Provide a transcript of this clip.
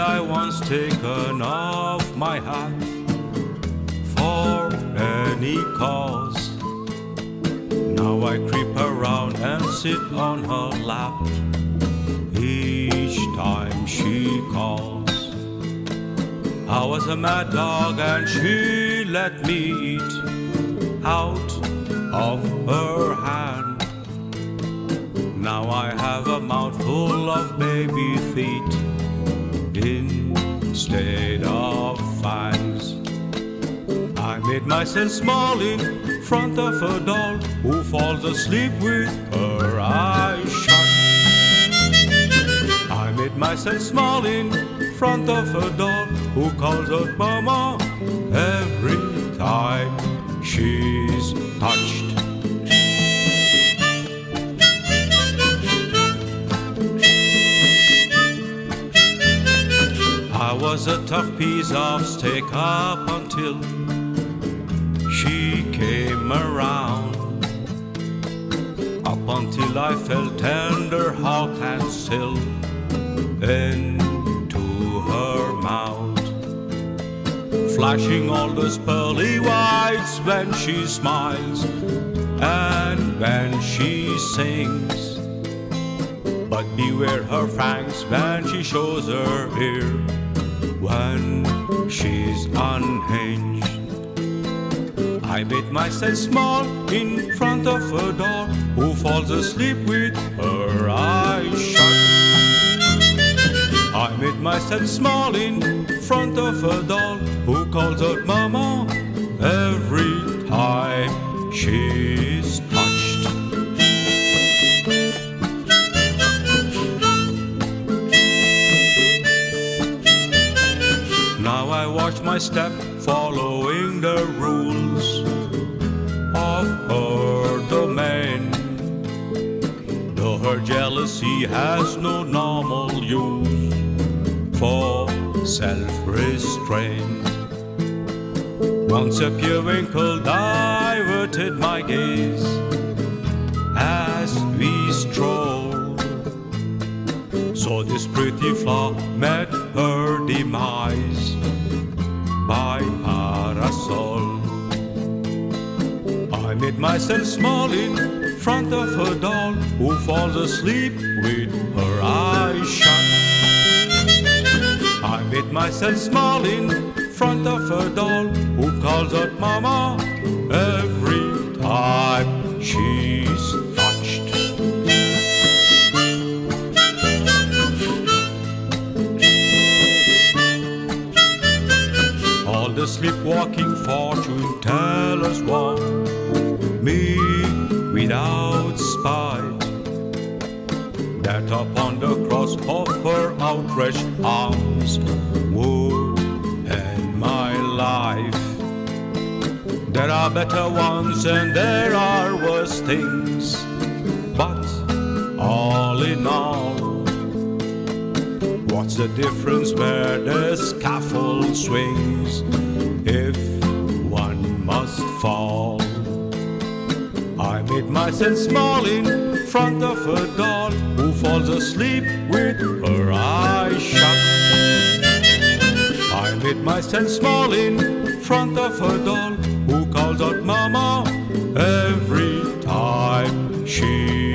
I once taken off my hat for any cause. Now I creep around and sit on her lap each time she calls. I was a mad dog and she let me eat out of her hand. Now I have a mouthful of baby feet instead of fangs. I made myself small in front of a doll who falls asleep with her eyes shut. I made myself small in front of a doll who calls out mama every time she's touched. I was a tough piece of steak up until she came around. Up until I felt tender, hot and still into her mouth, flashing all those pearly whites when she smiles and when she sings. But beware her fangs when she shows her ear, when she's unhinged. I made myself small in front of a doll who falls asleep with her eyes shut. I made myself small in front of a doll who calls out mama every time she's touched. Now I watch my step following the rules of her domain, though her jealousy has no normal use for self-restraint. Once a periwinkle diverted my gaze as we strolled, so this pretty flower met her demise by parasol. I made myself small in front of a doll who falls asleep with her eyes shut. I made myself small in front of a doll who calls out mama every time she's touched. All the sleepwalking fortune tellers want me without spite, that upon the cross of her outstretched arms would end my life. There are better ones and there are worse things, but all in all, what's the difference where the scaffold swings if one must fall? I made myself small in front of a doll who falls asleep with her eyes shut. I made myself small in front of a doll who calls out mama every time she